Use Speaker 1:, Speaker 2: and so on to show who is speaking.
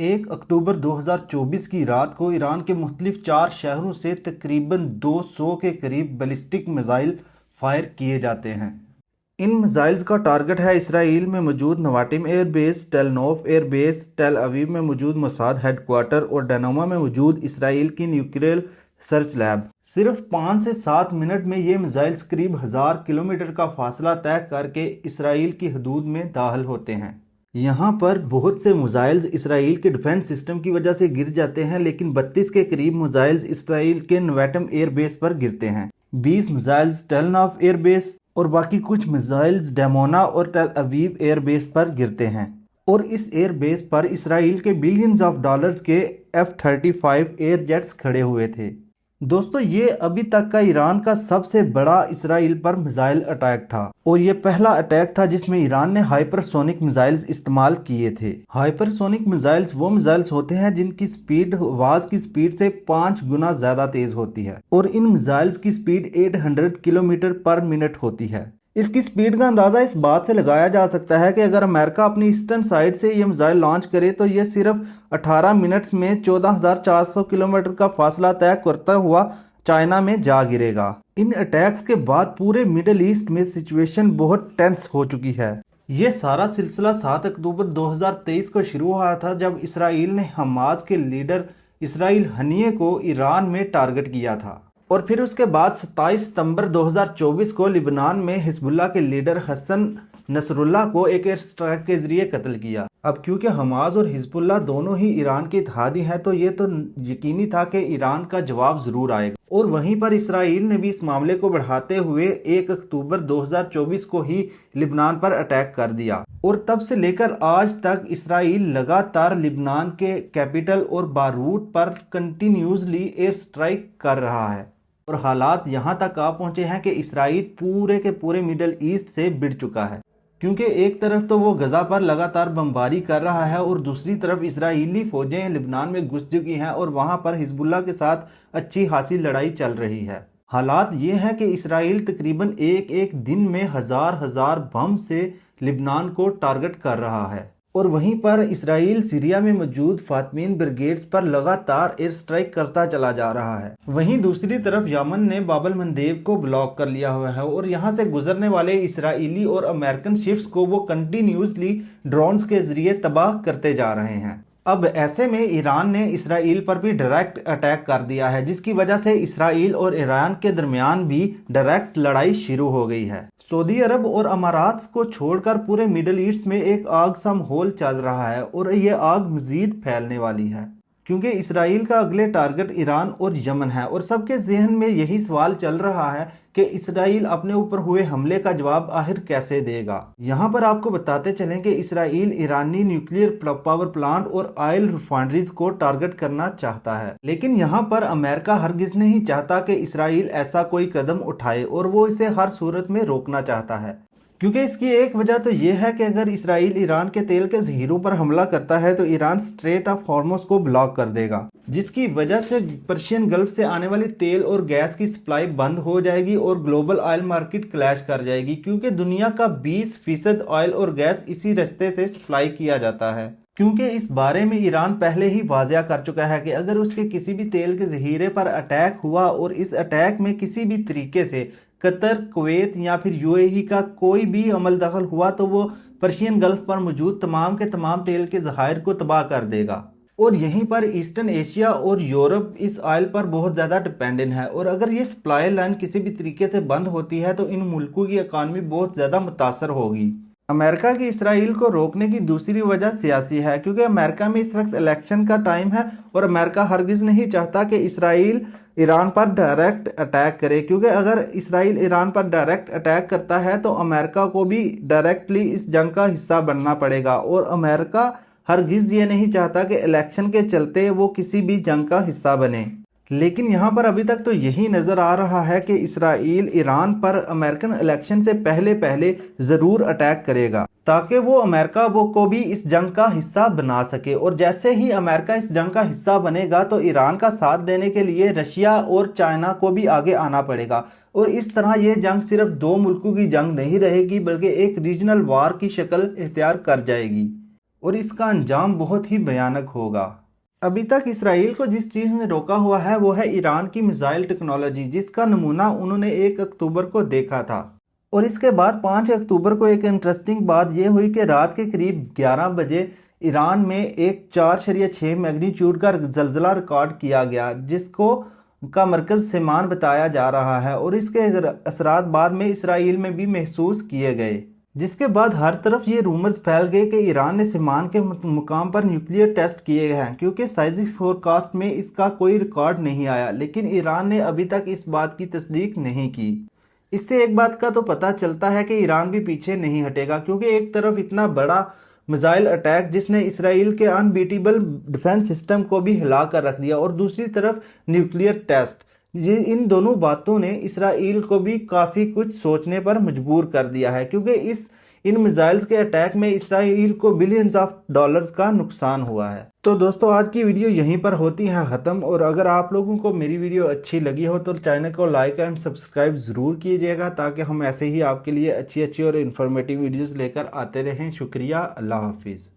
Speaker 1: 1 अक्टूबर 2024 की रात को ईरान के मुख्तलिफ 4 शहरों से तकरीबन 200 के करीब बैलिस्टिक मिसाइल फायर किए जाते हैं। इन मिसाइल्स का टारगेट है इसराइल में मौजूद Nevatim air base, Tel Nof air base, Tel Aviv में मौजूद मोसाद हेडक्वार्टर और डेनोमा में मौजूद इसराइल की न्यूक्लियर रिसर्च लैब। सिर्फ 5 से 7 मिनट में ये मिसाइल्स करीब 1000 किलोमीटर का फासला तय करके इसराइल की हदूद में दाखिल होते हैं। यहाँ पर बहुत से मिसाइल्स इसराइल के डिफेंस सिस्टम की वजह से गिर जाते हैं, लेकिन 32 के करीब मिसाइल्स इसराइल के नवाटिम एयर बेस पर गिरते हैं। 20 missiles tell Nof air base और बाकी कुछ मिसाइल्स डेमोना और टेल अवीव एयर बेस पर गिरते हैं। और इस एयर बेस पर इसराइल के बिलियंस ऑफ डॉलर्स के F-35 एयर जेट्स खड़े हुए थे। दोस्तों, ये अभी तक का ईरान का सबसे बड़ा इसराइल पर मिसाइल अटैक था और ये पहला अटैक था जिसमें ईरान ने हाइपरसोनिक मिसाइल्स इस्तेमाल किए थे। हाइपरसोनिक मिसाइल्स वो मिसाइल्स होते हैं जिनकी स्पीड आवाज की स्पीड से 5 गुना ज्यादा तेज होती है और इन मिसाइल्स की स्पीड 800 किलोमीटर पर मिनट होती है। इसकी स्पीड का अंदाजा इस बात से लगाया जा सकता है कि अगर अमेरिका अपनी ईस्टर्न साइड से ये मिसाइल लॉन्च करे तो ये सिर्फ 18 मिनट्स में 14,400 किलोमीटर का फासला तय करता हुआ चाइना में जा गिरेगा। इन अटैक्स के बाद पूरे मिडिल ईस्ट में सिचुएशन बहुत टेंस हो चुकी है। ये सारा सिलसिला 7 अक्टूबर 2023 को शुरू हुआ था जब इसराइल ने हमास के लीडर इसराइल हनिये को ईरान में टारगेट किया था और फिर उसके बाद 27 सितंबर 2024 को लिबनान में हिजबुल्लाह के लीडर हसन नसरुल्लाह को एक एयर स्ट्राइक के जरिए कत्ल किया। अब क्योंकि हमास और हिजबुल्लाह दोनों ही ईरान के इत्तेहादी हैं तो ये तो यकीनी था कि ईरान का जवाब जरूर आएगा। और वहीं पर इसराइल ने भी इस मामले को बढ़ाते हुए 1 अक्टूबर 2024 को ही लिबनान पर अटैक कर दिया और तब से लेकर आज तक इसराइल लगातार लिबनान के कैपिटल और बारूत पर कंटिन्यूसली एयर स्ट्राइक कर रहा है और हालात यहाँ तक आ पहुंचे हैं कि इसराइल पूरे के पूरे मिडिल ईस्ट से भिड़ चुका है, क्योंकि एक तरफ तो वो गजा पर लगातार बमबारी कर रहा है और दूसरी तरफ इसराइली फौजें लिबनान में घुस चुकी हैं और वहां पर हिजबुल्लाह के साथ अच्छी खासी लड़ाई चल रही है। हालात ये हैं कि इसराइल तकरीबन एक दिन में हजार बम से लिबनान को टारगेट कर रहा है और वहीं पर इसराइल सीरिया में मौजूद फातमीन ब्रिगेड्स पर लगातार एयर स्ट्राइक करता चला जा रहा है। वहीं दूसरी तरफ यमन ने बाबल मंदेब को ब्लॉक कर लिया हुआ है और यहां से गुजरने वाले इसराइली और अमेरिकन शिप्स को वो कंटिन्यूसली ड्रोन्स के जरिए तबाह करते जा रहे हैं। अब ऐसे में ईरान ने इसराइल पर भी डायरेक्ट अटैक कर दिया है, जिसकी वजह से इसराइल और ईरान के दरमियान भी डायरेक्ट लड़ाई शुरू हो गई है। सऊदी अरब और अमारात को छोड़कर पूरे मिडिल ईस्ट में एक आग सा माहौल चल रहा है और ये आग मजीद फैलने वाली है, क्योंकि इसराइल का अगले टारगेट ईरान और यमन है और सबके जहन में यही सवाल चल रहा है कि इसराइल अपने ऊपर हुए हमले का जवाब आखिर कैसे देगा। यहाँ पर आपको बताते चलें कि इसराइल ईरानी न्यूक्लियर पावर प्लांट और ऑयल रिफाइनरीज को टारगेट करना चाहता है, लेकिन यहाँ पर अमेरिका हरगिज नहीं चाहता कि इसराइल ऐसा कोई कदम उठाए और वो इसे हर सूरत में रोकना चाहता है, क्योंकि इसकी एक वजह तो ये है कि अगर इसराइल ईरान के तेल के ज़खीरों पर हमला करता है तो ईरान स्ट्रेट ऑफ हॉर्मुज़ को ब्लॉक कर देगा, जिसकी वजह से पर्शियन गल्फ से आने वाली तेल और गैस की सप्लाई बंद हो जाएगी और ग्लोबल ऑयल मार्केट क्लैश कर जाएगी, क्योंकि दुनिया का 20% ऑयल और गैस इसी रास्ते से सप्लाई किया जाता है। क्योंकि इस बारे में ईरान पहले ही वाज़िया कर चुका है कि अगर उसके किसी भी तेल के ज़खीरे पर अटैक हुआ और इस अटैक में किसी भी तरीके से कतर, कुवैत या फिर यूएई का कोई भी अमल दखल हुआ तो वो पर्शियन गल्फ पर मौजूद तमाम के तमाम तेल के ज़खायर को तबाह कर देगा। और यहीं पर ईस्टर्न एशिया और यूरोप इस ऑयल पर बहुत ज़्यादा डिपेंडेंट है और अगर ये सप्लाई लाइन किसी भी तरीके से बंद होती है तो इन मुल्कों की इकानमी बहुत ज़्यादा मुतासर होगी। अमेरिका की इसराइल को रोकने की दूसरी वजह सियासी है, क्योंकि अमेरिका में इस वक्त इलेक्शन का टाइम है और अमेरिका हरगिज नहीं चाहता कि इसराइल ईरान पर डायरेक्ट अटैक करे, क्योंकि अगर इसराइल ईरान पर डायरेक्ट अटैक करता है तो अमेरिका को भी डायरेक्टली इस जंग का हिस्सा बनना पड़ेगा और अमेरिका हरगिज ये नहीं चाहता कि इलेक्शन के चलते वो किसी भी जंग का हिस्सा बने। लेकिन यहाँ पर अभी तक तो यही नज़र आ रहा है कि इसराइल ईरान पर अमेरिकन इलेक्शन से पहले ज़रूर अटैक करेगा ताकि वो अमेरिका को भी इस जंग का हिस्सा बना सके। और जैसे ही अमेरिका इस जंग का हिस्सा बनेगा तो ईरान का साथ देने के लिए रशिया और चाइना को भी आगे आना पड़ेगा और इस तरह ये जंग सिर्फ 2 मुल्कों की जंग नहीं रहेगी बल्कि एक रीजनल वार की शक्ल इख्तियार कर जाएगी। اور اس کا انجام بہت ہی بھیانک ہوگا۔ ابھی تک اسرائیل کو جس چیز نے روکا ہوا ہے وہ ہے ایران کی میزائل ٹیکنالوجی، جس کا نمونہ انہوں نے 1 اکتوبر کو دیکھا تھا، اور اس کے بعد 5 اکتوبر کو ایک انٹرسٹنگ بات یہ ہوئی کہ رات کے قریب 11 بجے ایران میں ایک 4.6 میگنیچیوڈ کا زلزلہ ریکارڈ کیا گیا، جس کا مرکز سیمان بتایا جا رہا ہے، اور اس کے اثرات بعد میں اسرائیل میں بھی محسوس کیے گئے، جس کے بعد ہر طرف یہ رومرز پھیل گئے کہ ایران نے سیمان کے مقام پر نیوکلیئر ٹیسٹ کیے ہیں، کیونکہ سائنسی فورکاسٹ میں اس کا کوئی ریکارڈ نہیں آیا، لیکن ایران نے ابھی تک اس بات کی تصدیق نہیں کی۔ اس سے ایک بات کا تو پتہ چلتا ہے کہ ایران بھی پیچھے نہیں ہٹے گا، کیونکہ ایک طرف اتنا بڑا میزائل اٹیک جس نے اسرائیل کے ان بیٹیبل ڈیفنس سسٹم کو بھی ہلا کر رکھ دیا، اور دوسری طرف نیوکلیئر ٹیسٹ، ان دونوں باتوں نے اسرائیل کو بھی کافی کچھ سوچنے پر مجبور کر دیا ہے، کیونکہ ان میزائلز کے اٹیک میں اسرائیل کو بلینز آف ڈالرز کا نقصان ہوا ہے۔ تو دوستو آج کی ویڈیو یہیں پر ہوتی ہے ختم، اور اگر آپ لوگوں کو میری ویڈیو اچھی لگی ہو تو چینل کو لائک اینڈ سبسکرائب ضرور کیجیے گا، تاکہ ہم ایسے ہی آپ کے لیے اچھی اور انفارمیٹیو ویڈیوز لے کر آتے رہیں۔ شکریہ، اللہ حافظ۔